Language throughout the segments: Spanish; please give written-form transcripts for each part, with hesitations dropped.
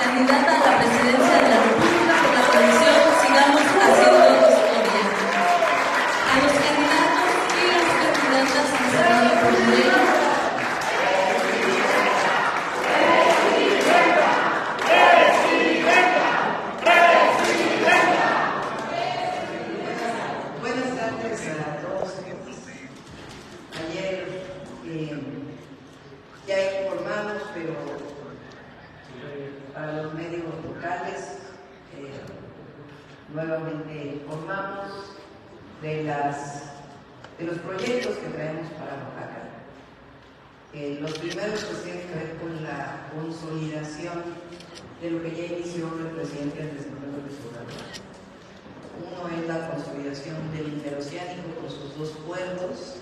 candidata a la presidencia de la República por la coalición Sigamos Haciendo Historia. A los candidatos y las candidatas encerrados por Morena. Buenas tardes a todos. Ayer ya informamos, pero para los medios locales nuevamente informamos de los proyectos que traemos para Oaxaca. Los primeros pues tienen que ver con la consolidación de lo que ya inició el presidente Andrés Manuel López Obrador. Uno es la consolidación del interoceánico con sus dos puertos.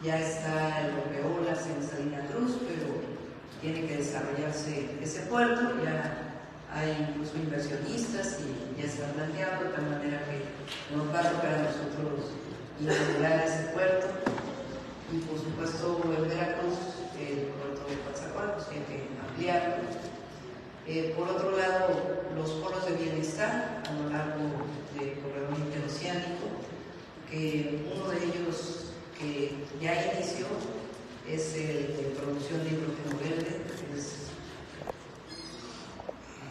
Ya está el rompeolas en Salina Cruz, pero tiene que desarrollarse ese puerto. Ya hay incluso inversionistas y ya está planteado de tal manera que nos va a tocar a nosotros inaugurar ese puerto. Y por supuesto en Veracruz, el puerto de Coatzacoalcos tiene que ampliarlo. Por otro lado, los polos de bienestar a lo largo del corredor interoceánico, que uno de ellos que ya inició es el de producción de hidrógeno verde. Es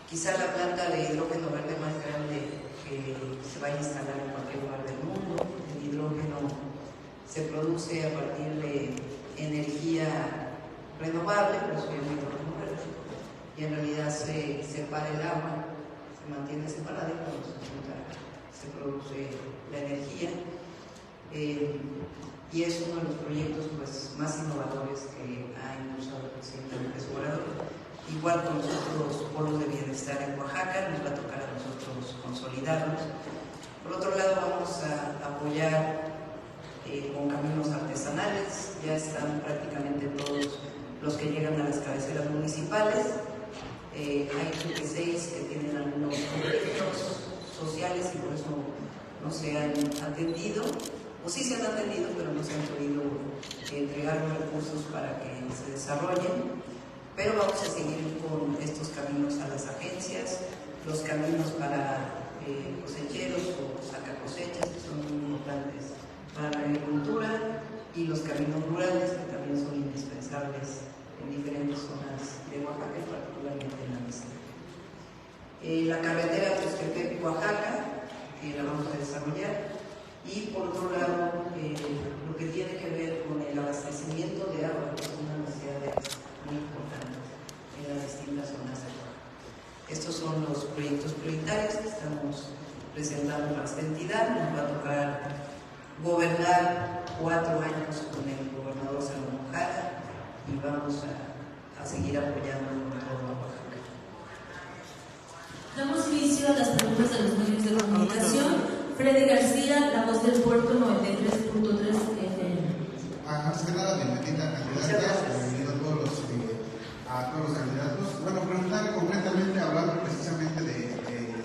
quizá la planta de hidrógeno verde más grande que se va a instalar en cualquier lugar del mundo. El hidrógeno se produce a partir de energía renovable, produciendo hidrógeno verde, y en realidad se separa el agua, se mantiene separada y cuando se produce la energía. Y es uno de los proyectos pues, más innovadores que ha impulsado el presidente López Obrador. Igual con los otros polos de bienestar en Oaxaca, nos va a tocar a nosotros consolidarlos. Por otro lado, vamos a apoyar con caminos artesanales. Ya están prácticamente todos los que llegan a las cabeceras municipales. Hay 36 que tienen algunos conflictos sociales y por eso no se han atendido, o sí se han atendido, pero no se han podido entregar los recursos para que se desarrollen. Pero vamos a seguir con estos caminos a las agencias, los caminos para cosecheros o sacacosechas, que son muy importantes para la agricultura, y los caminos rurales, que también son indispensables en diferentes zonas de Oaxaca, particularmente en la Mixteca. La carretera Tuxtepec-Oaxaca, la vamos a desarrollar. Y por otro lado, lo que tiene que ver con el abastecimiento de agua, que es una necesidad muy importante en las distintas zonas de Oaxaca. Estos son los proyectos prioritarios que estamos presentando a esta entidad. Nos va a tocar gobernar 4 años con el gobernador Salomón Jara y vamos a seguir apoyando todo a Oaxaca. Damos inicio a las preguntas de los medios de comunicación. Freddy García, La Voz del Puerto, 93.3 FM. Antes que nada, bienvenida candidata, bienvenido a todos los candidatos. Bueno, preguntar concretamente, hablando precisamente de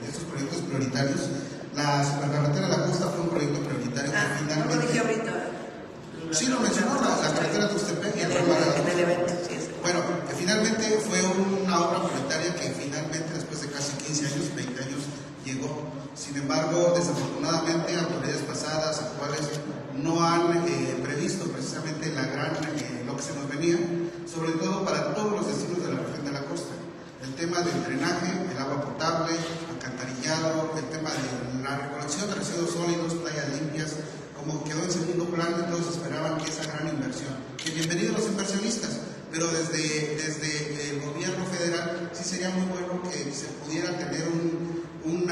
estos proyectos prioritarios. La carretera de la costa fue un proyecto prioritario que finalmente... No lo dije ahorita. Sí, lo mencionó, la carretera de Tuxtepec y el evento, sí. Bueno, que finalmente fue una obra prioritaria que finalmente, después de casi 15 años, 20 años, llegó. Sin embargo, desafortunadamente, autoridades pasadas, actuales, no han previsto precisamente lo que se nos venía, sobre todo para todos los destinos de la región de la costa. El tema del drenaje, el agua potable, alcantarillado, el tema de la recolección de residuos sólidos, playas limpias, como quedó en segundo plano, todos esperaban que esa gran inversión. Que bienvenidos los inversionistas, pero desde el gobierno federal sí sería muy bueno que se pudiera tener un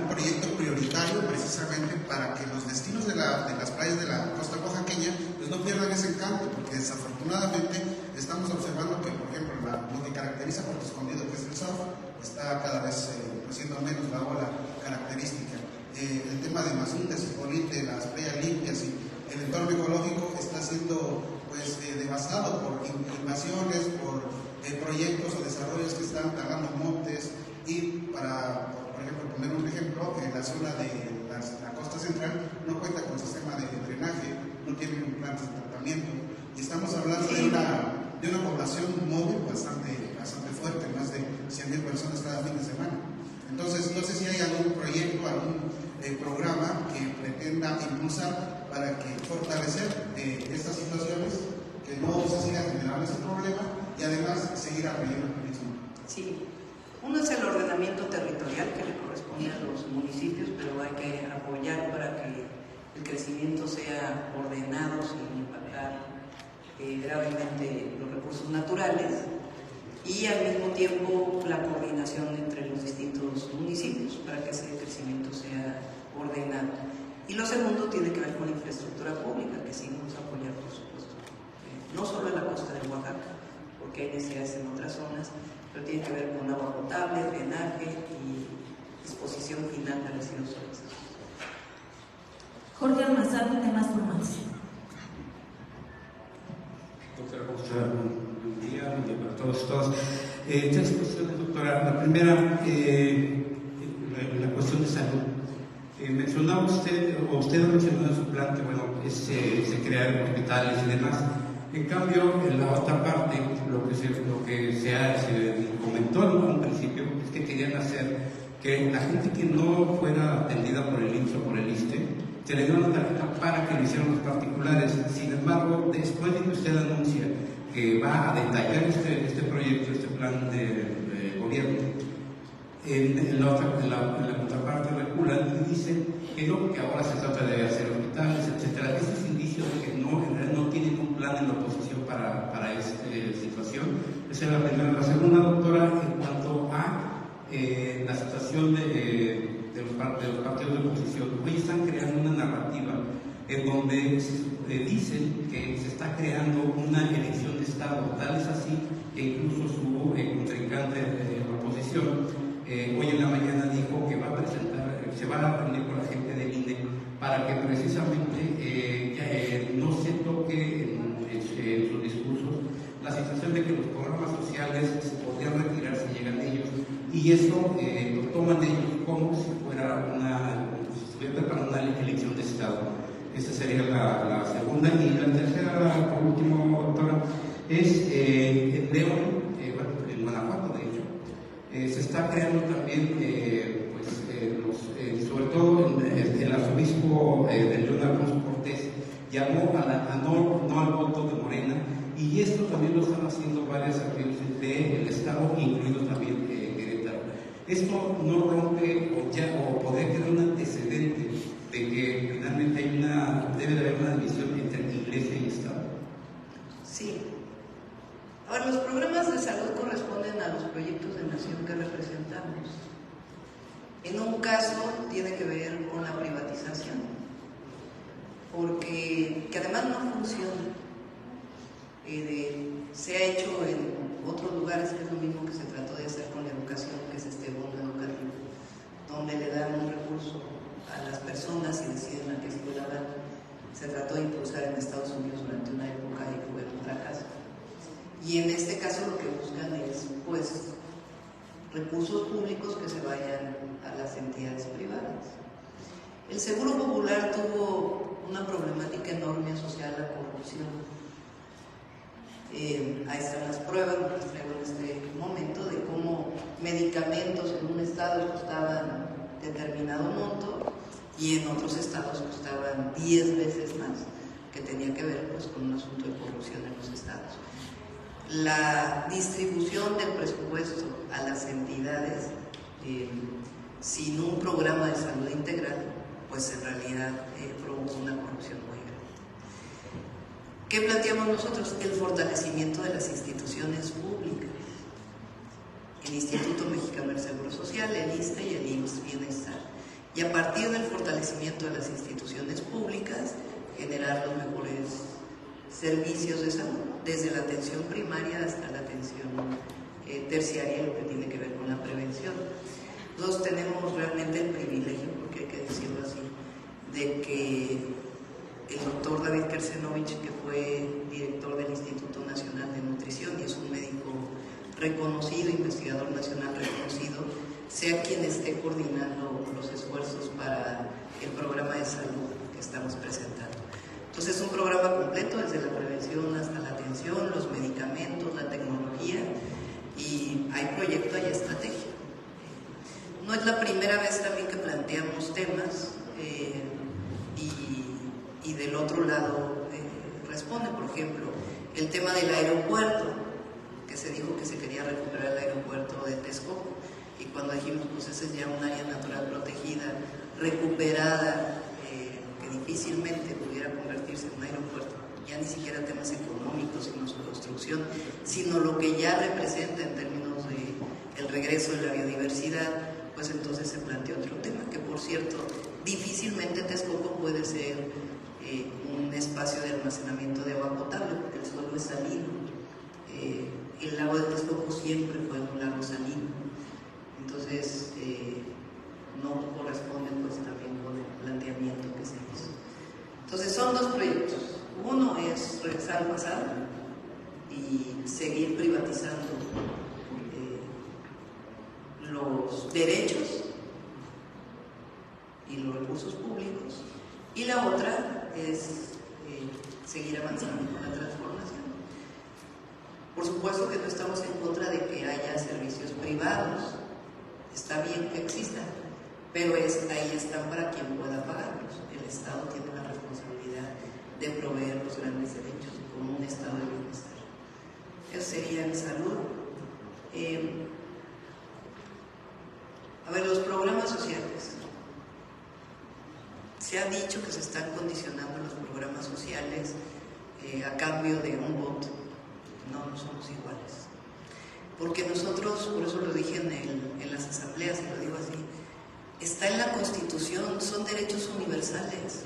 proyecto prioritario precisamente para que los destinos de las playas de la costa oaxaqueña pues no pierdan ese encanto, porque desafortunadamente estamos observando que, por ejemplo, lo que caracteriza Puerto Escondido, que es el surf, está cada vez siendo menos la ola característica. El tema de Mazunte, Cipolite, las playas limpias y el entorno ecológico está siendo pues devastado por invasiones, por proyectos o desarrollos que están talando montes. Y para, por ejemplo, poner un ejemplo, en la zona de la costa central no cuenta con sistema de drenaje, no tiene plantas de tratamiento, y estamos hablando de una población móvil bastante fuerte, ¿no? impulsar para que fortalecer estas situaciones, que no se siga generando ese problema y además seguir apoyando el turismo. Sí, uno es el ordenamiento territorial que le corresponde a los municipios, pero hay que apoyar para que el crecimiento sea ordenado sin impactar gravemente los recursos naturales, y al mismo tiempo la coordinación entre los distintos municipios para que ese crecimiento sea ordenado. Y lo segundo tiene que ver con la infraestructura pública, que sí vamos a apoyar, por supuesto, no solo en la costa de Oaxaca, porque hay necesidades en otras zonas, pero tiene que ver con agua potable, drenaje y disposición final de residuos sólidos. Jorge Almazán, temas formales. Doctora, ¿cómo está? Buen día, buen día para todos. Tres cuestiones, doctora. La primera, la cuestión de salud. Mencionaba usted, o usted ha mencionado en su plan que, bueno, se crean hospitales y demás. En cambio, en la otra parte, lo que se comentó en un principio es que querían hacer que la gente que no fuera atendida por el IMSS o por el ISSSTE, se le dio una tarjeta para que lo hicieran los particulares. Sin embargo, después de que usted anuncia que va a detallar este proyecto, este plan de gobierno, en la contraparte reculan y dicen que no, que ahora se trata de hacer hospitales, etcétera. Eso es indicio de que no, en realidad no tienen un plan en la oposición para esta situación. Esa es la primera. La segunda, doctora, en cuanto a la situación de los partidos de oposición, hoy están creando una narrativa en donde dicen que se está creando una elección de Estado, tal es así que incluso su contrincante de la oposición hoy en la mañana dijo que va a presentar, se van a reunir con la gente del INE para que precisamente no se toque en sus discursos la situación de que los programas sociales se podrían retirar si llegan ellos, y eso lo toman ellos como si fuera si estuviera preparando una elección de Estado. Esa sería la segunda. Y la tercera, por último, doctora, es en León, en Guanajuato, de hecho, se está creando también, sobre todo el arzobispo de León, Alfonso Cortés, llamó no al voto de Morena, y esto también lo están haciendo varias acciones del Estado, incluido también Querétaro. Esto no rompe o podría quedar un antecedente de que finalmente debe de haber una división entre Iglesia y Estado. Sí. Ahora, los programas de salud corresponden a los proyectos de nación que representamos. En un caso tiene que ver con la privatización, porque que además no funciona. Se ha hecho en otros lugares, que es lo mismo que se trató de hacer con la educación, que es este bono educativo, donde le dan un recurso a las personas y deciden a qué escuela van. Se trató de impulsar en Estados Unidos durante una época y fue un fracaso. Y en este caso lo que buscan es, pues, recursos públicos que se vayan a las entidades privadas. El Seguro Popular tuvo una problemática enorme asociada a la corrupción. Ahí están las pruebas, lo que traigo en este momento, de cómo medicamentos en un estado costaban determinado monto y en otros estados costaban 10 veces más, que tenía que ver, pues, con un asunto de corrupción en los estados. La distribución del presupuesto a las entidades sin un programa de salud integral, pues en realidad provocó una corrupción muy grande. ¿Qué planteamos nosotros? El fortalecimiento de las instituciones públicas. El Instituto Mexicano del Seguro Social, el ISSSTE y el IMSS Bienestar. Y a partir del fortalecimiento de las instituciones públicas, generar los mejores servicios de salud, desde la atención primaria hasta la atención terciaria, lo que tiene que ver con la prevención. Nosotros tenemos realmente el privilegio, porque hay que decirlo así, de que el doctor David Kersenovich, que fue director del Instituto Nacional de Nutrición y es un médico reconocido, investigador nacional reconocido, sea quien esté coordinando los esfuerzos para el programa de salud que estamos presentando. Entonces es un programa completo, desde la prevención hasta la atención, los medicamentos, la tecnología, y hay proyecto, hay estrategia. No es la primera vez también que planteamos temas y y del otro lado responde. Por ejemplo, el tema del aeropuerto, que se dijo que se quería recuperar el aeropuerto de Texcoco, y cuando dijimos, pues ese es ya un área natural protegida, recuperada, que difícilmente pudiera convertirse en un aeropuerto, ya ni siquiera temas económicos, sino su construcción, sino lo que ya representa en términos de el regreso de la biodiversidad, pues entonces se plantea otro tema, que por cierto, difícilmente Texcoco puede ser un espacio de almacenamiento de agua potable, porque el suelo es salino. El lago de Texcoco siempre fue un lago salino, entonces no corresponde pues también con el planteamiento que se hizo. Entonces son dos proyectos. Uno es regresar al pasado y seguir privatizando los derechos y los recursos públicos, y la otra es seguir avanzando con la transformación. Por supuesto que no estamos en contra de que haya servicios privados, está bien que existan, pero ahí están para quien pueda pagarlos. El Estado tiene la responsabilidad de proveer los grandes derechos como un estado de bienestar. Eso sería en salud. A ver, los programas sociales. Se ha dicho que se están condicionando los programas sociales a cambio de un voto. No somos iguales. Porque nosotros, por eso lo dije en las asambleas, y lo digo así, está en la Constitución, son derechos universales.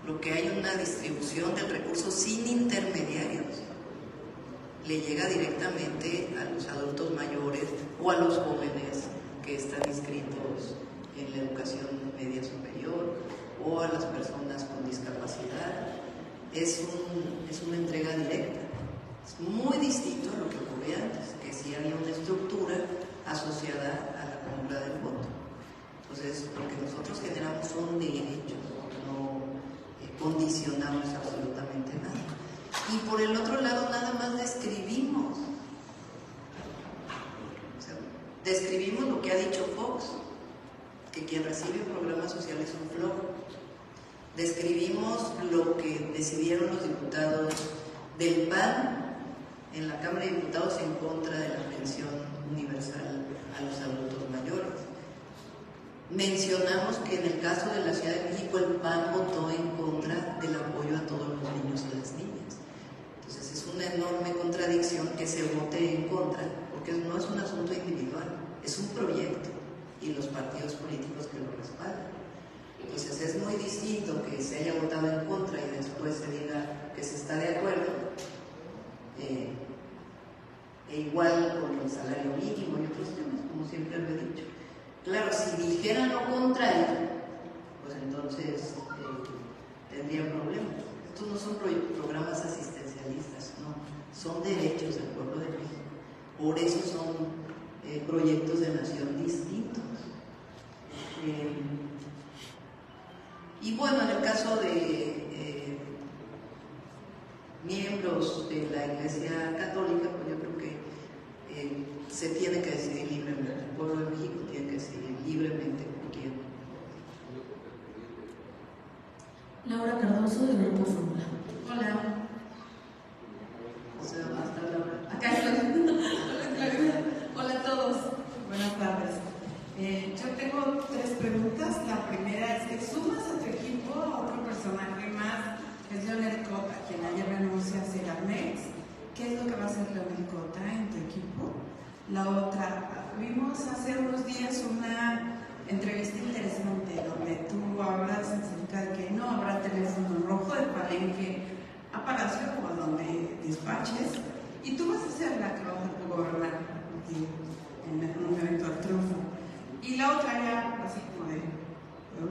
Lo que hay una distribución del recurso sin intermediarios. Le llega directamente a los adultos mayores o a los jóvenes que están inscritos en la educación media superior o a las personas con discapacidad. Es una entrega directa. Es muy distinto a lo que ocurría antes, que sí había una estructura asociada a la compra del voto. Entonces, lo que nosotros generamos son derechos, no condicionamos absolutamente nada. Y por el otro lado, nada más describimos. O sea, describimos lo que ha dicho Fox, que quien recibe programas sociales es un flojo. Describimos lo que decidieron los diputados del PAN en la Cámara de Diputados en contra de la pensión universal a los adultos mayores. Mencionamos que en el caso de la Ciudad de México el PAN votó en contra del apoyo a todos los niños y las niñas. Entonces es una enorme contradicción que se vote en contra, porque no es un asunto individual, es un proyecto y los partidos políticos que lo respaldan. Entonces es muy distinto que se haya votado en contra y después se diga que se está de acuerdo, e igual con el salario mínimo y otros temas, como siempre lo he dicho. Claro, si dijeran lo contrario, pues entonces tendrían problemas. Estos no son programas asistencialistas, no, son derechos del pueblo de México. Por eso son proyectos de nación distintos. Y bueno, en el caso de miembros de la Iglesia Católica, pues yo creo que se tiene que decidir libremente. El pueblo de México tiene que decidir libremente por quién. Laura Cardoso, del Grupo Fórmula. Hola. O sea, hasta Laura. Acá estoy. Hola, Claudia. Hola a todos. Buenas tardes. Yo tengo 3 preguntas. La primera es que sumas a tu equipo a otro personaje más, que es Leonel Cota, quien ayer renuncia a Segalmex. ¿Qué es lo que va a hacer Leonel Cota en tu equipo? La otra, vimos hace unos días una entrevista interesante donde tú hablas acerca de que no habrá teléfono rojo de Palenque a Palacio o donde despaches, y tú vas a ser la que vas a gobernar en un evento al triunfo. Y la otra ya, así como de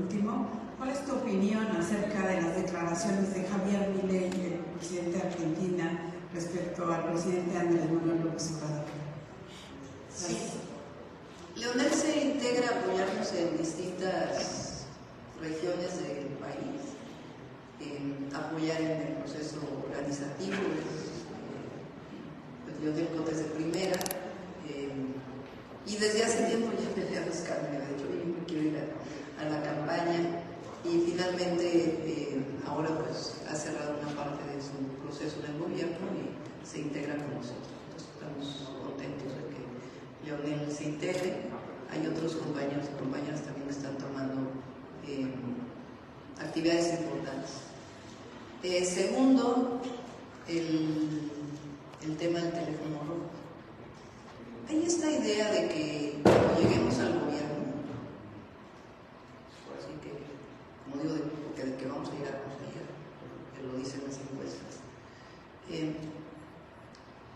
último, ¿cuál es tu opinión acerca de las declaraciones de Javier Milei, el presidente de Argentina, respecto al presidente Andrés Manuel López Obrador? Sí. Leonel se integra a apoyarnos en distintas regiones del país, apoyar en el proceso organizativo. Leonel Cota es de primera, y desde hace tiempo ya empecé a buscarme. De hecho, yo me quiero ir a la campaña, y finalmente su proceso en el gobierno y se integra con nosotros. Entonces estamos contentos de que Leonel se integre. Hay otros compañeros y compañeras también que están tomando actividades importantes. Segundo, el tema del teléfono rojo. Hay esta idea de que cuando lleguemos al gobierno, así que, como digo, de que vamos a llegar, que lo dicen las encuestas,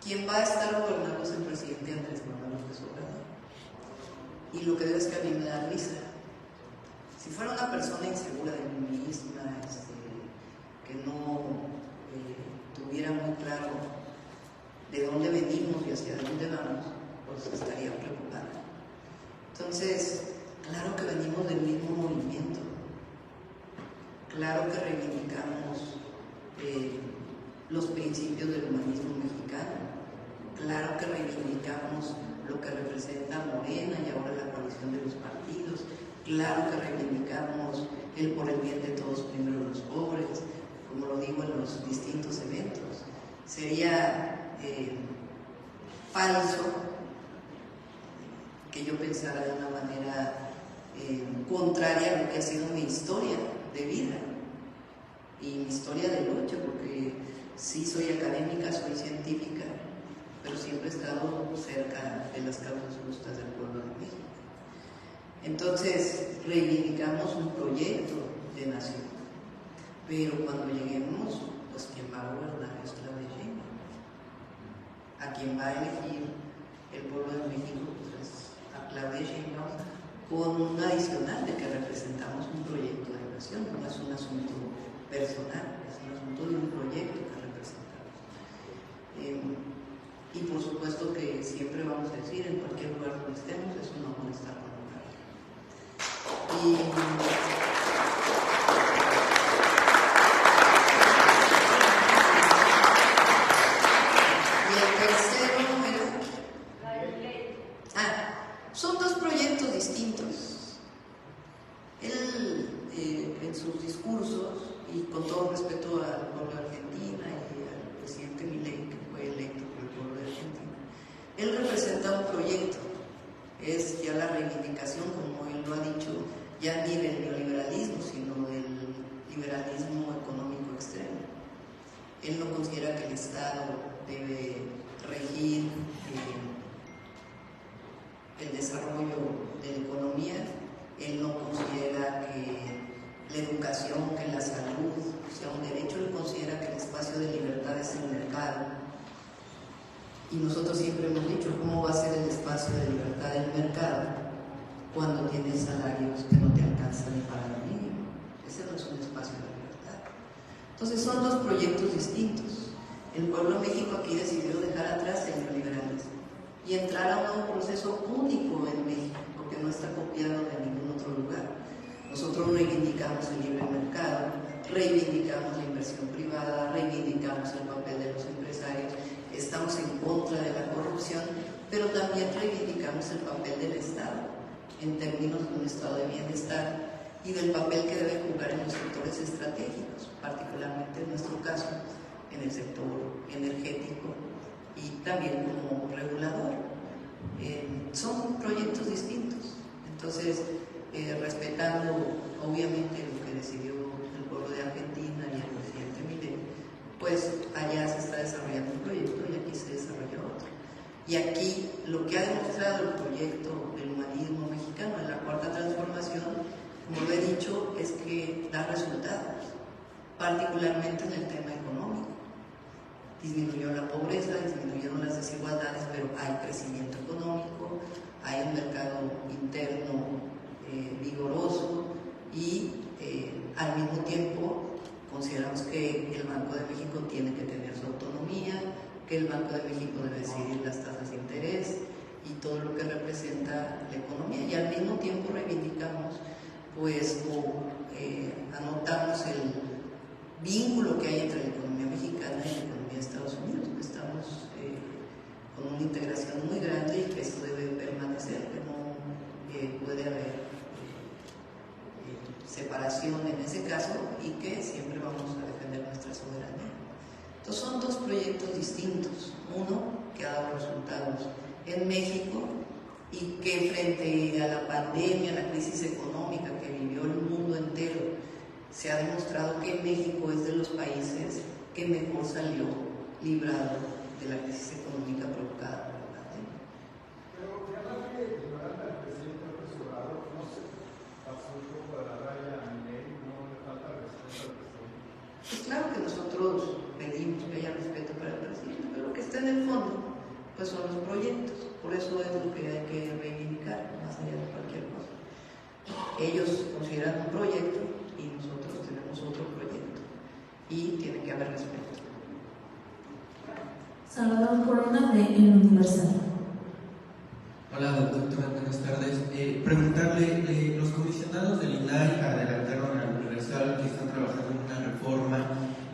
quien va a estar gobernando es el presidente Andrés Manuel López Obrador. Y lo que digo es que a mí me da risa. Si fuera una persona insegura de mí misma, que no tuviera muy claro de dónde venimos y hacia dónde vamos, pues estaría preocupada. Entonces, claro que venimos del mismo movimiento, claro que reivindicamos los principios del humanismo mexicano, claro que reivindicamos lo que representa Morena y ahora la coalición de los partidos, claro que reivindicamos el por el bien de todos, primero los pobres, como lo digo en los distintos eventos. Sería falso que yo pensara de una manera contraria a lo que ha sido mi historia de vida y mi historia de lucha, porque sí soy académica, soy científica, pero siempre he estado cerca de las causas justas del pueblo de México. Entonces, reivindicamos un proyecto de nación, pero cuando lleguemos, pues quien va a gobernar es Claudia Sheinbaum. A quien va a elegir el pueblo de México, pues es a Claudia Sheinbaum, con un adicional de que representamos un proyecto de nación, no es un asunto personal, es un asunto de un proyecto que representamos. Y por supuesto que siempre vamos a decir, en cualquier lugar donde estemos, es un honor estar con nosotros. Y el tercero número. Son dos proyectos distintos. Él, en sus discursos, y con todo respeto al pueblo de Argentina y al presidente Milei, que fue electo por el pueblo de Argentina, él representa un proyecto, es ya la reivindicación, como él lo ha dicho, ya ni del neoliberalismo, sino del liberalismo económico extremo. Él no considera que el Estado debe regir el desarrollo de la economía, él no considera que la educación, que la salud sea un derecho, él considera que el espacio de libertad es el mercado. Y nosotros siempre hemos dicho, ¿cómo va a ser el espacio de libertad el mercado cuando tienes salarios que no te alcanzan ni para el mínimo? Ese no es un espacio de libertad. Entonces son dos proyectos distintos. El pueblo de México aquí decidió dejar atrás el neoliberalismo y entrar a un nuevo proceso único en México, que no está copiado de ningún otro lugar. Nosotros reivindicamos el libre mercado, reivindicamos la inversión privada, reivindicamos el papel de los empresarios, estamos en contra de la corrupción, pero también reivindicamos el papel del Estado en términos de un estado de bienestar y del papel que debe jugar en los sectores estratégicos, particularmente en nuestro caso, en el sector energético y también como regulador. Son proyectos distintos. Entonces, respetando obviamente lo que decidió el pueblo de Argentina y el presidente Milei, pues allá se está desarrollando un proyecto y aquí se desarrolla otro. Y aquí lo que ha demostrado el proyecto del humanismo mexicano en la Cuarta Transformación, como lo he dicho, es que da resultados, particularmente en el tema económico. Disminuyó la pobreza, disminuyeron las desigualdades, pero hay crecimiento económico, hay un mercado interno vigoroso y al mismo tiempo consideramos que el Banco de México tiene que tener su autonomía, que el Banco de México debe decidir las tasas de interés y todo lo que representa la economía, y al mismo tiempo reivindicamos pues o anotamos el vínculo que hay entre la economía mexicana y la economía de Estados Unidos, que estamos con una integración muy grande y que eso debe permanecer, que no puede haber separación en ese caso y que siempre vamos a defender nuestra soberanía. Entonces son dos proyectos distintos, uno que ha dado resultados en México y que frente a la pandemia, a la crisis económica que vivió el mundo entero, se ha demostrado que México es de los países que mejor salió librado de la crisis económica provocada por la pandemia. Pero fíjate que ignorando al presidente López Obrador, no sé, pasó un poco de la raya a Miguel, no le falta respeto al presidente. Pues claro que nosotros pedimos que haya respeto para el presidente, pero lo que está en el fondo pues son los proyectos, por eso es lo que hay que reivindicar, más allá de cualquier cosa. Ellos consideran un proyecto y nosotros tenemos otro proyecto y tiene que haber respeto. Salvador Corona de El Universal. Hola doctora, buenas tardes. Preguntarle, los comisionados del INAI adelantaron al Universal que están trabajando en una reforma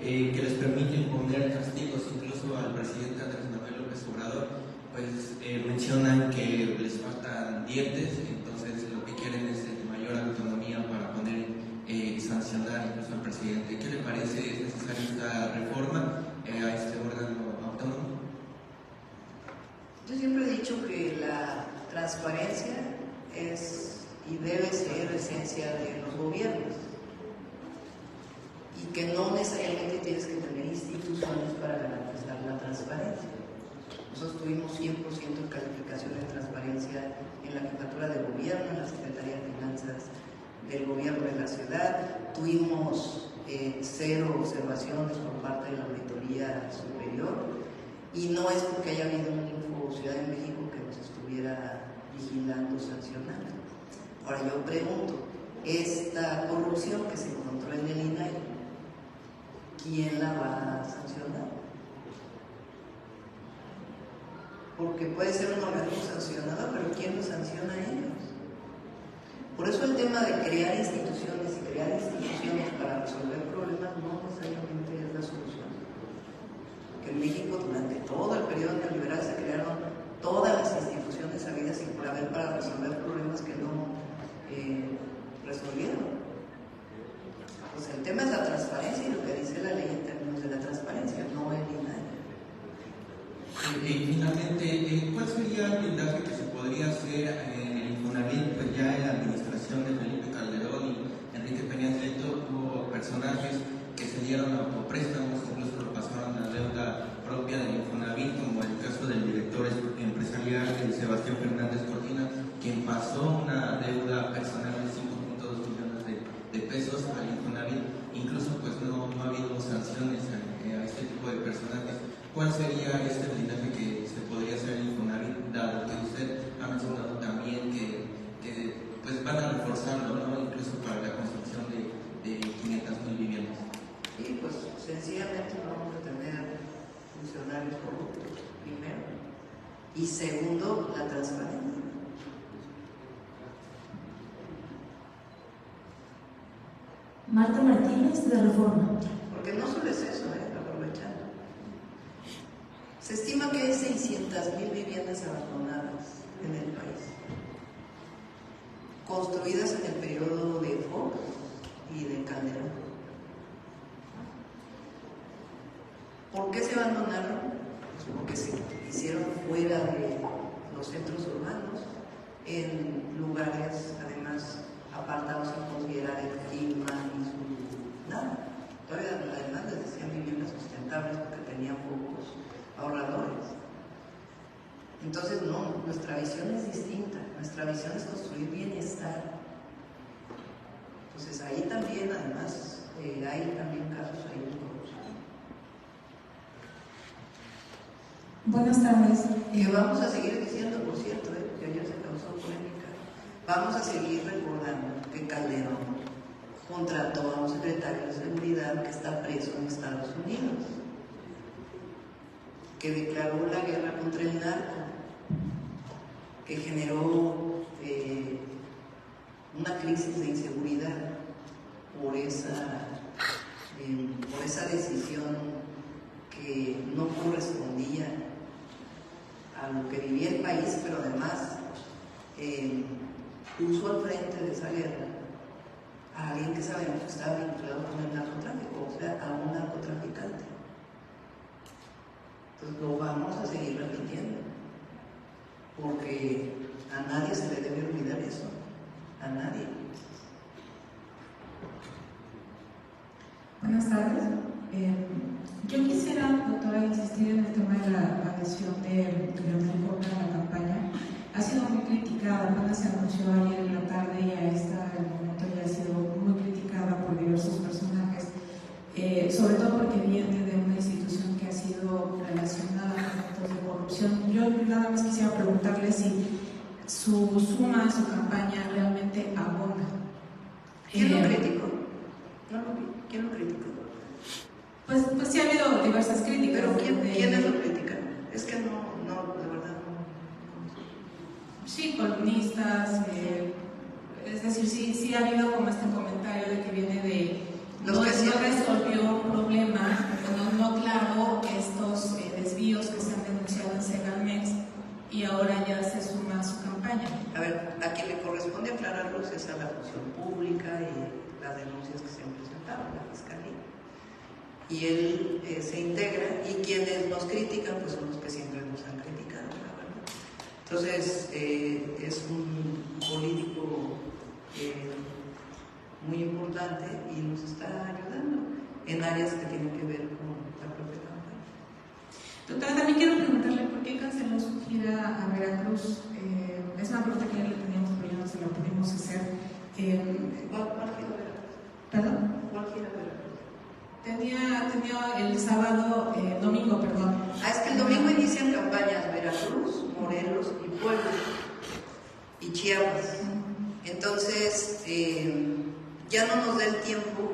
que les permite imponer castigos incluso al presidente Andrés Manuel López Obrador, pues mencionan que les faltan dientes, entonces lo que quieren es mayor autonomía para poner y sancionar incluso al presidente. ¿Qué le parece? ¿Es necesaria esta reforma a este órgano autónomo? Yo siempre he dicho que la transparencia es y debe ser esencia de los gobiernos y que no necesariamente tienes que tener instituciones para garantizar la transparencia. Nosotros tuvimos 100% de calificación de transparencia en la Jefatura de Gobierno, en la Secretaría de Finanzas del Gobierno de la Ciudad, tuvimos 0 observaciones por parte de la Auditoría Superior y no es porque haya habido un Info Ciudad de México que nos estuviera vigilando, sancionando. Ahora yo pregunto, esta corrupción que se encontró en el INAI, ¿quién la va a sancionar? Porque puede ser un organismo sancionador, pero ¿quién lo sanciona a ellos? Por eso el tema de crear instituciones y crear instituciones para resolver problemas no necesariamente es la solución. Que en México durante todo el periodo neoliberal se crearon todas las instituciones habidas y por haber para resolver problemas que no resolvieron. Pues el tema es la transparencia y lo que dice la ley en términos de la transparencia, no el INAI. Y finalmente, ¿cuál sería el blindaje que se podría hacer en el Infonavit? Pues ya en la administración de Felipe Calderón y Enrique Peña Nieto hubo personajes que se dieron autopréstamos, incluso lo pasaron a la deuda propia del Infonavit, como el caso del director empresarial Sebastián Fernández Cortina, quien pasó una deuda personal de 5.2 millones de pesos al Infonavit. Incluso pues no ha habido sanciones a este tipo de personajes. ¿Cuál sería este blindaje que se podría hacer en Infonavit, dado que usted ha mencionado también que pues van a reforzarlo, ¿no? Incluso para la construcción de 500,000 viviendas? Y pues sencillamente no vamos a tener funcionarios corruptos, primero, y segundo, la transparencia. Marta Martínez de Reforma. Porque no solo es eso, aprovechando. Se estima que hay 600,000 viviendas abandonadas en el país, construidas en el periodo de Fox y de Calderón. ¿Por qué se abandonaron? Pues porque se hicieron fuera de los centros urbanos, en lugares además apartados sin considerar el clima y su nada. Todavía además les decían viviendas sustentables porque tenían pocos ahorradores. Entonces no, nuestra visión es distinta, nuestra visión es construir bienestar. Entonces ahí también además hay también casos ahí de corrupción. Buenas tardes. Que vamos a seguir diciendo, por cierto, que ayer se causó polémica, vamos a seguir recordando que Calderón contrató a un secretario de seguridad que está preso en Estados Unidos, que declaró la guerra contra el narco, que generó una crisis de inseguridad por esa decisión que no correspondía a lo que vivía el país, pero además puso al frente de esa guerra a alguien que sabemos que estaba vinculado con el narcotráfico, o sea, a un narcotraficante. Entonces lo vamos a seguir repitiendo, porque a nadie se le debe olvidar eso, a nadie. Buenas tardes. Yo quisiera, doctora, insistir en el tema de la adhesión de Leonel Cota a la campaña. Ha sido muy criticada, apenas se anunció ayer en la tarde y a el momento ya ha sido muy criticada por diversos personajes, sobre todo porque viene de una institución que ha sido relacionada con actos de corrupción. Yo nada más quisiera preguntarle si su suma a su campaña realmente abona. ¿Quién lo criticó? No lo vi. ¿Quién lo criticó? Pues sí ha habido diversas críticas. ¿Pero quiénes lo critican? Es que no, de verdad no. Sí, columnistas, es decir, sí ha habido como este comentario de que viene de no resolvió un problema, no aclaró estos desvíos que se han denunciado en Segalmex y ahora ya se suma a su campaña. A ver, a quien le corresponde aclararlos es a la función pública y las denuncias que se han presentado en la Fiscalía. Y él se integra, y quienes nos critican pues son los que siempre nos han criticado, la verdad. Entonces es un político muy importante y nos está ayudando en áreas que tienen que ver con la propia campaña. Doctora, también quiero preguntarle por qué canceló su gira a Veracruz. Es una pregunta que ya le teníamos, pero ya no se la pudimos hacer. ¿Cuál gira Veracruz? ¿Perdón? ¿Cuál gira Veracruz? Tenía el sábado, domingo, perdón. Es que el domingo inician campañas Veracruz, Morelos y Puebla y Chiapas. Entonces, ya no nos da el tiempo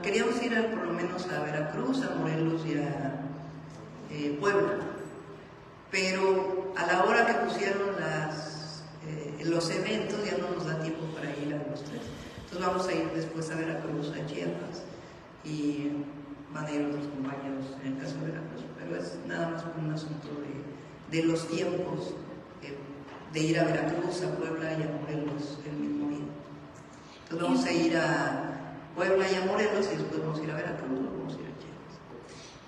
queríamos ir por lo menos a Veracruz, a Morelos y a Puebla. Pero a la hora que pusieron los eventos ya no nos da tiempo para ir a los tres. Entonces vamos a ir después a Veracruz, a Chiapas, y van a ir otros compañeros en el caso de Veracruz, pero es nada más un asunto de los tiempos de ir a Veracruz, a Puebla y a Morelos el mismo día. Entonces vamos a ir a Puebla y a Morelos y después vamos a ir a Veracruz, vamos a ir a Chiapas.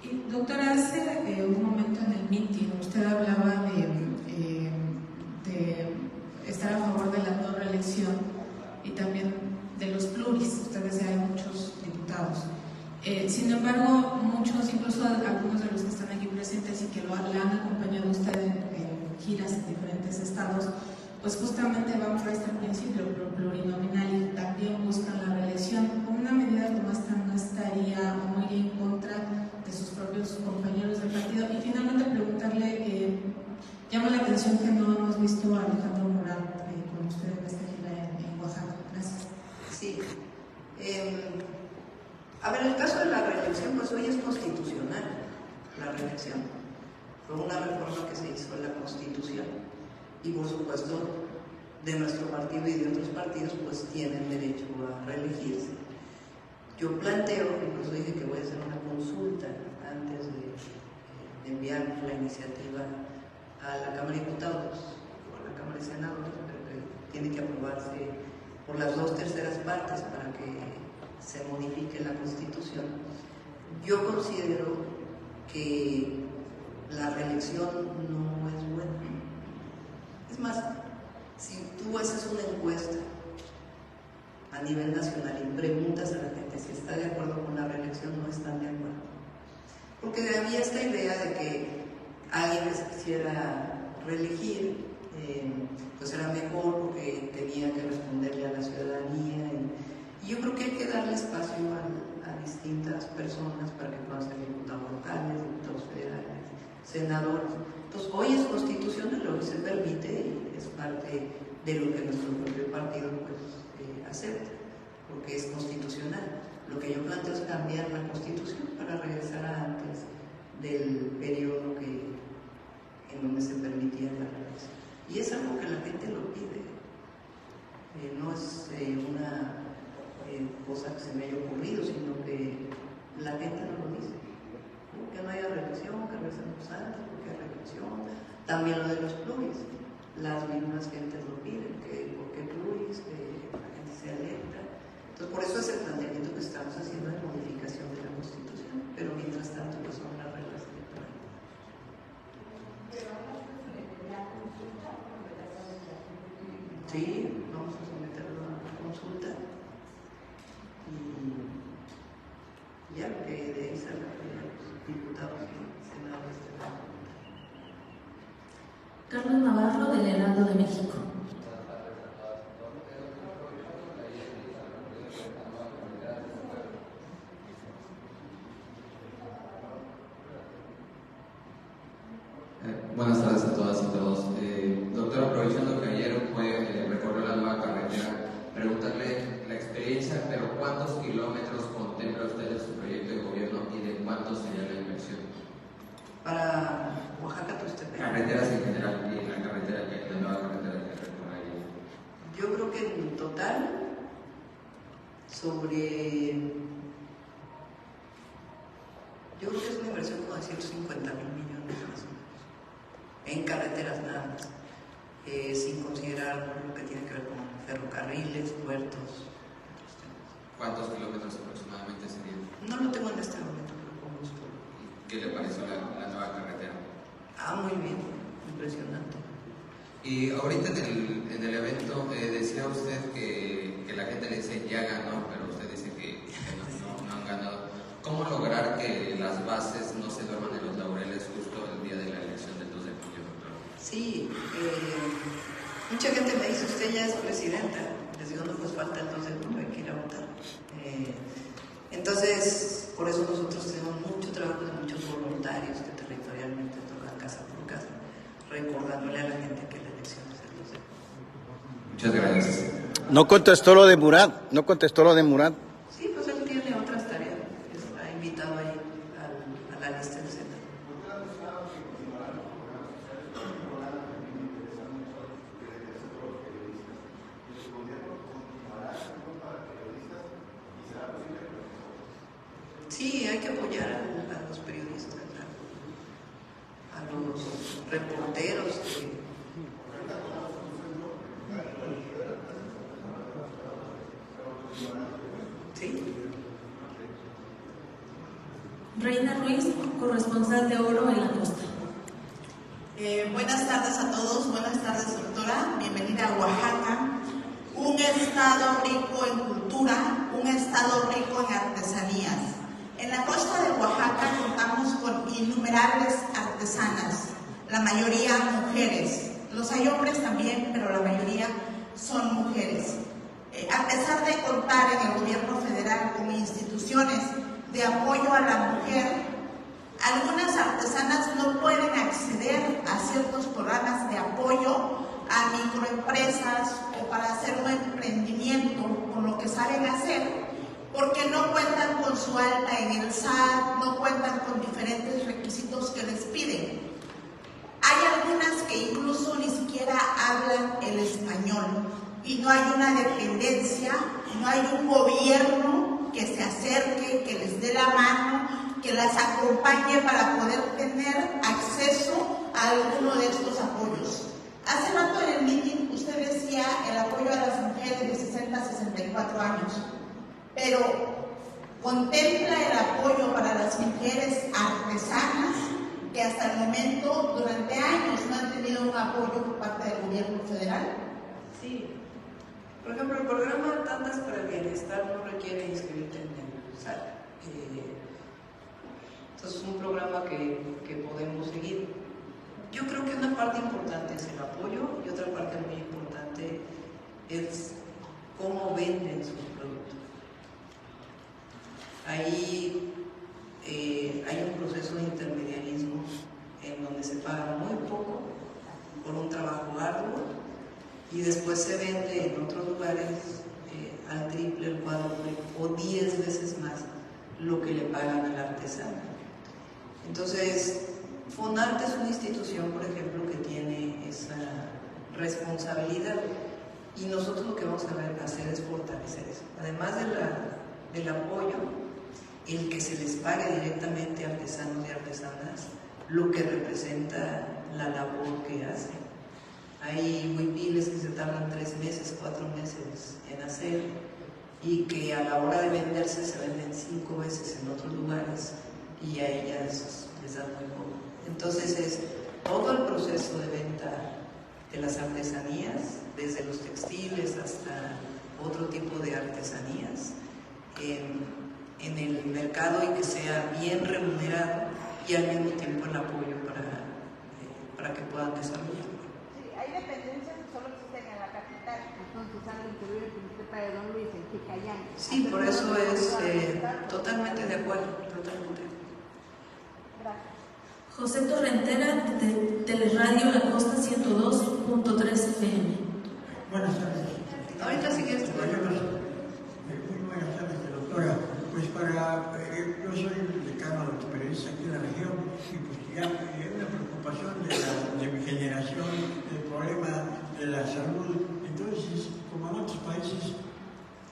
Y doctora, hace un momento en el meeting usted hablaba de estar a favor de la no reelección y también de los pluris. Usted decía hay muchos diputados. Sin embargo, muchos, incluso algunos de los que están aquí presentes y que le han acompañado a usted en giras en diferentes estados, pues justamente van por este principio plurinominal y también buscan la reelección. Una medida como esta no estaría o no iría en contra de sus propios compañeros del partido. Y finalmente preguntarle, llama la atención que no hemos visto a Alejandro Murat con usted en esta gira en Oaxaca. Gracias. Sí. A ver, el caso de la reelección, pues hoy es constitucional la reelección. Fue una reforma que se hizo en la Constitución y por supuesto de nuestro partido y de otros partidos pues tienen derecho a reelegirse. Yo planteo, incluso dije que voy a hacer una consulta antes de enviar la iniciativa a la Cámara de Diputados o a la Cámara de Senadores, pero que tiene que aprobarse por las 2/3 partes para que se modifique la Constitución. Yo considero que la reelección no es buena. Es más, si tú haces una encuesta a nivel nacional y preguntas a la gente si está de acuerdo con la reelección, no están de acuerdo. Porque había esta idea de que alguien que se quisiera reelegir pues era mejor porque tenía que responderle a la ciudadanía. Y yo creo que hay que darle espacio a distintas personas para que puedan ser diputados locales, diputados federales, senadores. Entonces, hoy es constitucional, lo que se permite y es parte de lo que nuestro propio partido pues, acepta, porque es constitucional. Lo que yo planteo es cambiar la Constitución para regresar a antes del periodo en donde se permitía la reelección. Y es algo que la gente lo pide. No es una cosa que se me haya ocurrido, sino que la gente no lo dice. Que no haya reelección, que regresemos antes, porque hay reelección. También lo de los pluris. Las mismas gentes lo piden, que por qué pluris, que la gente sea electa. Entonces, por eso es el planteamiento que estamos haciendo de modificación de la Constitución. Pero mientras tanto, pues son las reglas electorales. Sí, vamos a someterlo a consulta y ya que de ahí salga los diputados y senadores de la Junta. Carlos Navarro, del Heraldo de México. Buenas tardes a todas y todos. Doctor, aprovechando que ayer recorrió la nueva carretera, preguntarle la experiencia, pero ¿cuántos kilómetros contempla usted en su proyecto de gobierno y de cuánto sería la inversión? Para Oaxaca, Carreteras en general y la carretera, la nueva carretera que recorre ahí. yo creo que en total yo creo que es una inversión como de 150,000 millones más o menos, en carreteras nada más, sin considerar lo que tiene que ver con ferrocarriles, puertos, otros temas. ¿Cuántos kilómetros aproximadamente serían? No lo tengo en este momento, pero con gusto. ¿Qué le pareció la nueva carretera? Muy bien, impresionante. Y ahorita en el evento decía usted que la gente le dice ya ganó, pero usted dice que no han ganado. ¿Cómo lograr que las bases no se duerman en los laureles justo el día de la elección del 2 de julio, doctor? Sí, mucha gente me dice, usted ya es presidenta. Les digo, no, pues falta el 2 de julio, hay que ir a votar. Entonces, por eso nosotros tenemos mucho trabajo de muchos voluntarios que territorialmente tocan casa por casa, recordándole a la gente que la elección es el 2 de julio. Muchas gracias. No contestó lo de Murat. Sí, pues él tiene otras tareas. Está invitado ahí a la lista del Senado. Sí, hay que apoyar a los periodistas, a los reporteros. Sí. Reina Ruiz, corresponsal de Oro en la costa. Buenas tardes a todos, buenas tardes doctora, bienvenida a Oaxaca, un estado rico en cultura, un estado rico en artesanías. En la costa de Oaxaca contamos con innumerables artesanas, la mayoría mujeres, los hay hombres también, pero la mayoría son mujeres. A pesar de contar en el gobierno federal con instituciones de apoyo a la mujer, algunas artesanas no pueden acceder a ciertos programas de apoyo a microempresas o para hacer un emprendimiento con lo que saben hacer, porque no cuentan con su alta en el SAT, no cuentan con diferentes requisitos que les piden. Hay algunas que incluso ni siquiera hablan el español y no hay una dependencia, no hay un gobierno que se acerque, que les dé la mano, que las acompañe para poder tener acceso a alguno de estos apoyos. Hace rato en el meeting usted decía el apoyo a las mujeres de 60 a 64 años, pero contempla el apoyo para las mujeres artesanas que hasta el momento, durante años, no han tenido un apoyo por parte del gobierno federal. Sí. Por ejemplo, el programa Tantas para el Bienestar no requiere inscribirte en el SAT. Entonces es un programa que podemos seguir. Yo creo que una parte importante es el apoyo y otra parte muy importante es cómo venden sus productos. Ahí hay un proceso de intermediarismo en donde se paga muy poco por un trabajo arduo y después se vende en otros lugares al triple, al cuádruple o 10 veces más lo que le pagan al artesano. Entonces, Fonarte es una institución, por ejemplo, que tiene esa responsabilidad y nosotros lo que vamos a hacer es fortalecer eso. Además del apoyo, el que se les pague directamente a artesanos y artesanas lo que representa la labor que hacen. Hay huipiles que se tardan 3 meses, 4 meses en hacer y que a la hora de venderse se venden 5 veces en otros lugares y a ellas les dan muy poco. Entonces es todo el proceso de venta las artesanías, desde los textiles hasta otro tipo de artesanías, en el mercado, y que sea bien remunerado y al mismo tiempo el apoyo para que puedan desarrollar. Sí, hay dependencias que solo existen en la capital, entonces alguien que vive en Quinteta de Don Luis, en Ticayán. Sí, por eso es totalmente de acuerdo, totalmente. Gracias. José Torrentera, de Teleradio La Costa 102.3 FM. Buenas tardes. Ahorita sí que es muy buenas tardes, doctora. Pues yo soy el decano de los periodistas aquí en la región, y pues ya una preocupación de mi generación, el problema de la salud. Entonces, como en otros países,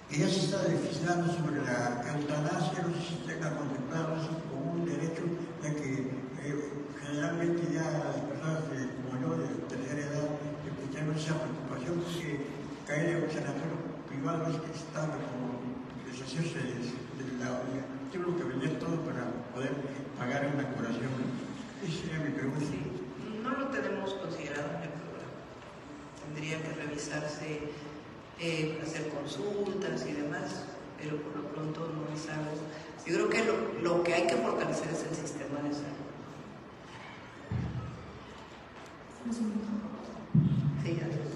que ya se está legislando sobre la eutanasia, no sé si tenga contemplado eso como un derecho, ya que generalmente ya las personas como yo, de tercera edad, pues tenemos esa preocupación, porque caer en un sanatorio privado es que están como deshacerse de la tengo que vender todo para poder pagar una curación. Esa sería mi pregunta. Sí, no lo tenemos considerado en el programa. Tendría que revisarse, hacer consultas y demás, pero por lo pronto no es algo. Yo creo que lo que hay que fortalecer es el sistema de salud. Sí, gracias.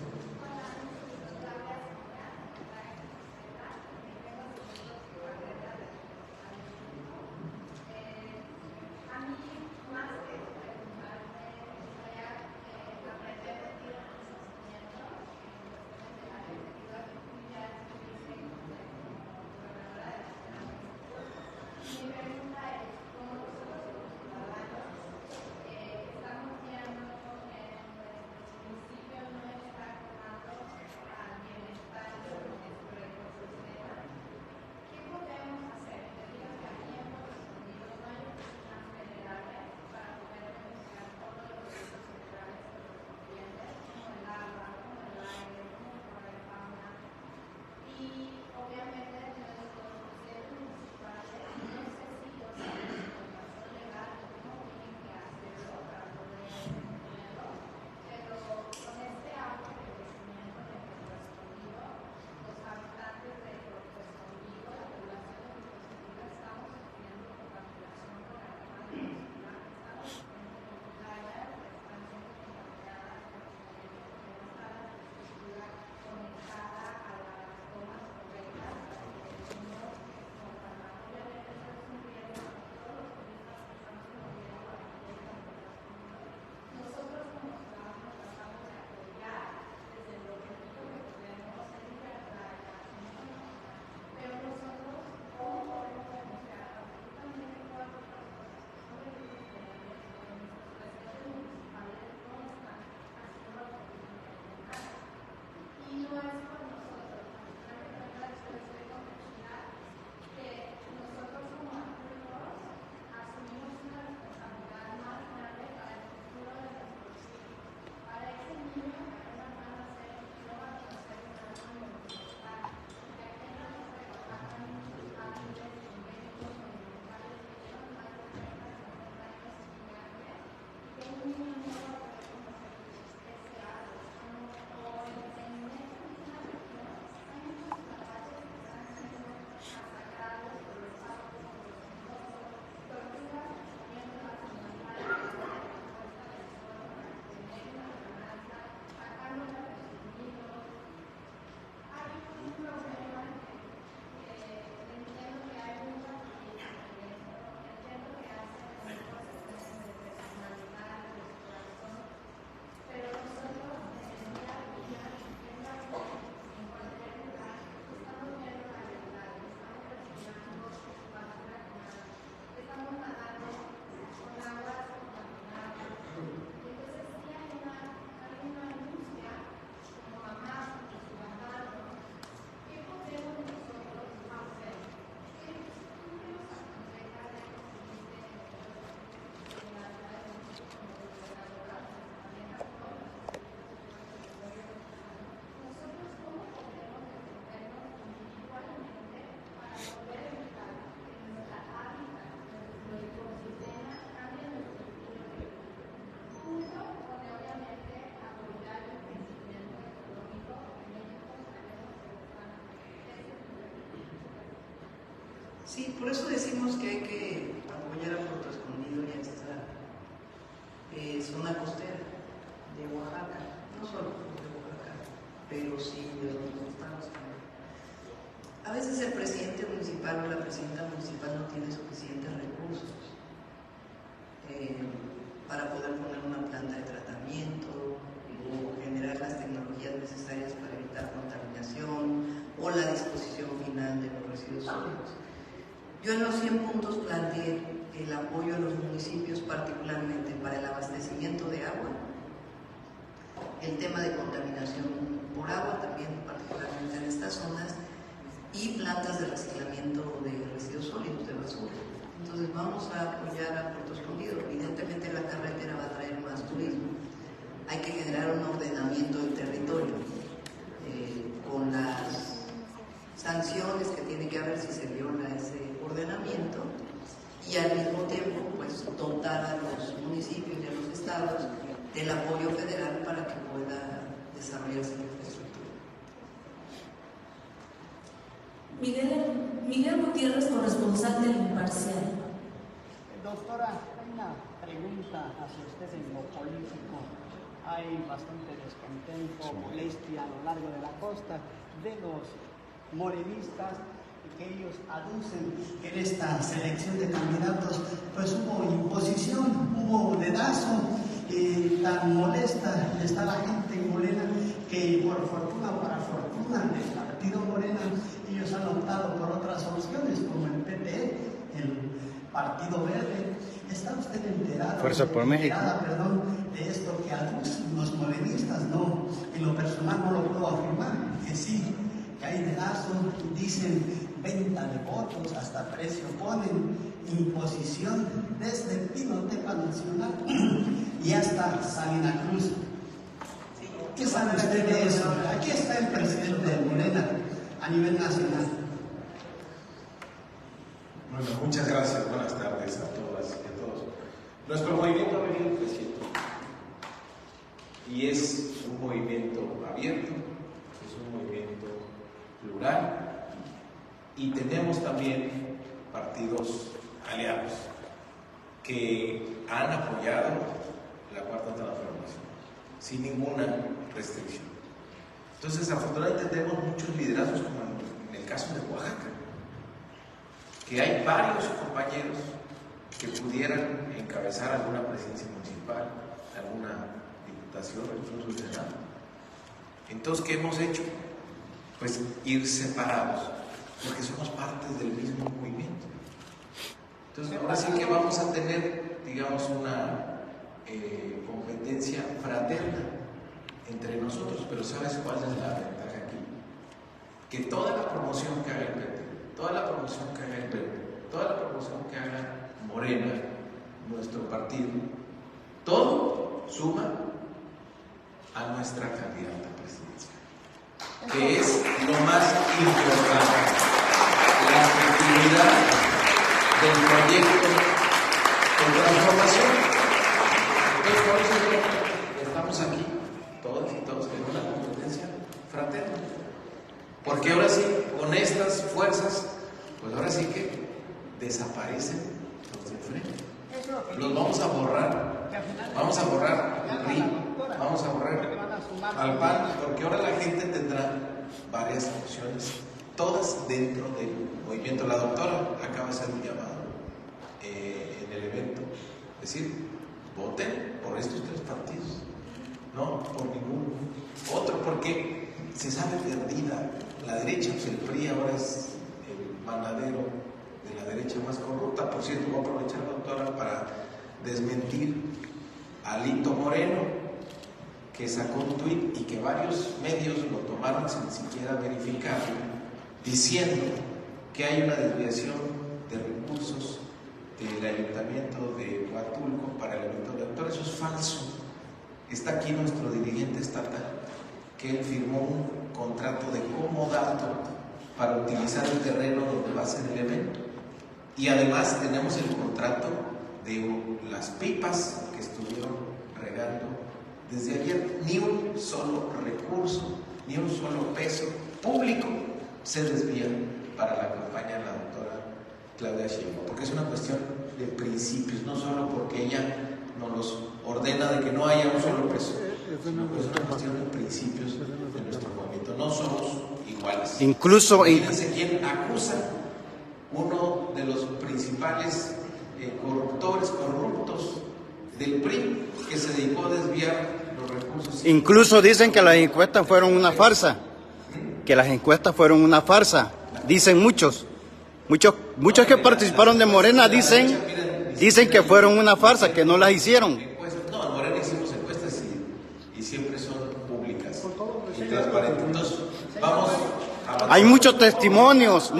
Sí, por eso decimos que hay que apoyar a Puerto Escondido y a esta zona costera de Oaxaca, no solo de Oaxaca, pero sí de los estados también. A veces el presidente municipal o la presidenta municipal no tiene suficientes recursos para poder poner una planta de tratamiento o generar las tecnologías necesarias para evitar contaminación o la disposición final de los residuos sólidos. Yo en los 100 puntos planteé el apoyo a los municipios, particularmente para el abastecimiento de agua, el tema de contaminación por agua también, particularmente en estas zonas, y plantas de reciclamiento de residuos sólidos, de basura. Entonces vamos a apoyar a Puerto Escondido. Evidentemente la carretera va a traer más turismo. Hay que generar un ordenamiento del territorio con las sanciones que tiene que haber si se viola ese ordenamiento, y al mismo tiempo pues dotar a los municipios y a los estados del apoyo federal para que pueda desarrollarse la infraestructura. Miguel Gutiérrez, corresponsal del Imparcial. Doctora, una pregunta hacia usted en lo político. Hay bastante descontento, molestia a lo largo de la costa de los morenistas, que ellos aducen que en esta selección de candidatos pues hubo imposición, hubo dedazo, tan molesta está la gente en Morena que por fortuna o para fortuna del partido Morena ellos han optado por otras soluciones como el PT, el Partido Verde. ¿Está usted enterado, Fuerza por México, de esto que aducen los morenistas? No, en lo personal no lo puedo afirmar, que sí, que hay dedazo, dicen venta de votos, hasta precio ponen, imposición desde Pinotepa Nacional y hasta Salina Cruz. ¿Qué sabe usted de eso? Aquí está el presidente de Morena a nivel nacional. Bueno, muchas gracias, buenas tardes a todas y a todos. Nuestro movimiento ha venido creciendo y es un movimiento abierto, es un movimiento plural, y tenemos también partidos aliados que han apoyado la Cuarta Transformación sin ninguna restricción. Entonces, afortunadamente tenemos muchos liderazgos, como en el caso de Oaxaca, que hay varios compañeros que pudieran encabezar alguna presidencia municipal, alguna diputación, incluso senado. Entonces, ¿qué hemos hecho? Pues ir separados, porque somos parte del mismo movimiento. Entonces, ahora sí que vamos a tener, digamos, una competencia fraterna entre nosotros, pero ¿sabes cuál es la ventaja aquí? Que toda la promoción que haga el PT, toda la promoción que haga el PT, toda la promoción que haga Morena, nuestro partido, todo suma a nuestra candidata presidencial, que es lo más importante, la efectividad del proyecto de transformación. Entonces, por eso estamos aquí, todas y todos, en una competencia fraterna. Porque ahora sí, con estas fuerzas, pues ahora sí que desaparecen los de frente. Los vamos a borrar. Vamos a borrar el PRI, vamos a borrar al PAN, porque ahora la gente tendrá varias opciones, todas dentro del movimiento. La doctora acaba de hacer un llamado en el evento, es decir, voten por estos tres partidos, no por ningún otro, porque se sabe perdida la derecha. Pues el PRI ahora es el manadero de la derecha más corrupta. Por cierto, voy a aprovechar, doctora, para desmentir a Lito Moreno, que sacó un tuit y que varios medios lo tomaron sin siquiera verificarlo, diciendo que hay una desviación de recursos del ayuntamiento de Huatulco para el evento electoral. Eso es falso. Está aquí nuestro dirigente estatal, que él firmó un contrato de comodato para utilizar el terreno donde va a ser el evento. Y además tenemos el contrato de las pipas que estuvieron regando desde ayer. Ni un solo recurso, ni un solo peso público se desvía para la campaña de la doctora Claudia Sheinbaum, porque es una cuestión de principios, no solo porque ella nos los ordena de que no haya un solo preso, sino que es una cuestión de principios de nuestro movimiento. No somos iguales. Incluso... Fíjense quién acusa uno de los principales corruptos del PRI, que se dedicó a desviar los recursos. Incluso dicen que las encuestas fueron una farsa. Que las encuestas fueron una farsa. Dicen muchos que participaron de Morena dicen que fueron una farsa, que no las hicieron. No, en Morena hicimos encuestas y siempre son públicas y transparentes. Entonces, vamos a avanzar. Hay muchos testimonios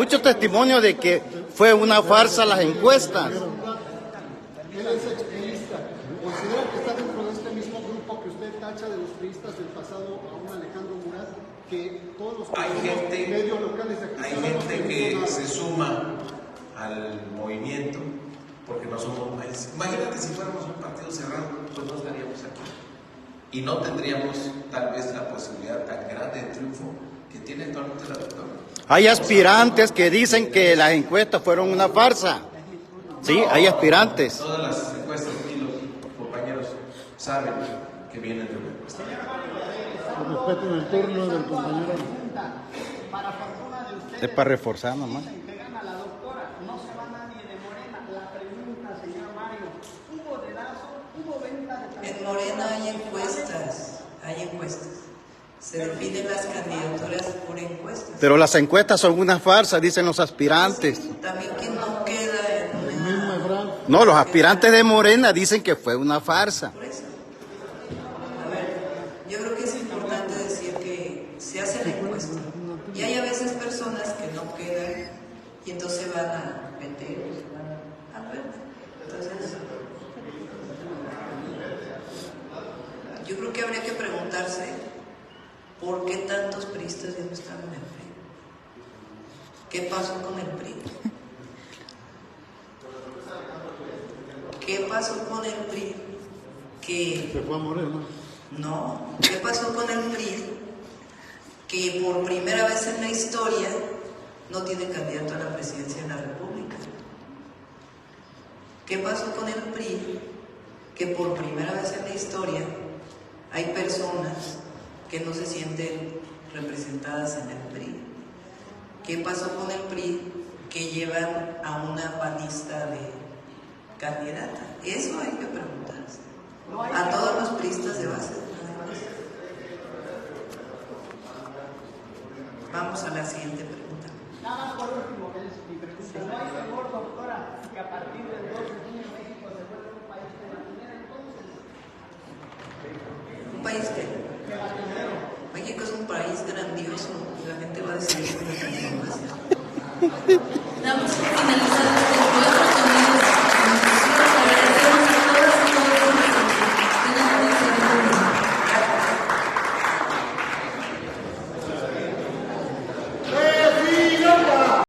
de que fue una farsa las encuestas. Él es expriista. ¿Considera que está dentro de este mismo grupo que usted tacha de los priistas del pasado a un Alejandro Murat? Que todos los medios locales de aquí hay gente que se suma al movimiento porque no somos un país. Imagínate si fuéramos un partido cerrado, pues no estaríamos aquí y no tendríamos tal vez la posibilidad tan grande de triunfo que tiene actualmente la doctora. Hay aspirantes que dicen que las encuestas fueron una farsa. Sí, hay aspirantes. Todas las encuestas aquí los compañeros saben que vienen de una encuesta. Respeten el turno del compañero. Para fortuna de ustedes, Es para reforzar nomás. dicen que gana la doctora, no se va nadie de Morena. La pregunta, señor Mario, ¿hubo dedazo? ¿Hubo venta de... En Morena hay encuestas. Se definen las candidaturas por encuestas. Pero las encuestas son una farsa, dicen los aspirantes. También que no queda en una... No, los aspirantes de Morena dicen que fue una farsa. Por eso. A ver, yo creo que es importante decir que se hace la encuesta. Y hay a veces personas que no quedan y entonces van a meter, van a ver. Entonces, yo creo que habría que preguntarse por qué tantos priistas ya no están en el PRI. ¿Qué pasó con el PRI? ¿Qué pasó con el PRI? Que... Se fue a Morena. No, ¿qué pasó con el PRI? Que por primera vez en la historia no tiene candidato a la presidencia de la República. ¿Qué pasó con el PRI? Que por primera vez en la historia hay personas que no se sienten representadas en el PRI. ¿Qué pasó con el PRI? Que llevan a una panista de candidata. Eso hay que preguntarse. A todos los priistas de base. Vamos a la siguiente pregunta. Nada más por último, mi pregunta. ¿No hay temor, doctora, que a partir del 2 de junio México se vuelva un país de latinero entonces? ¿Un país qué? México es un país grandioso y la gente va a decidir con la transformación.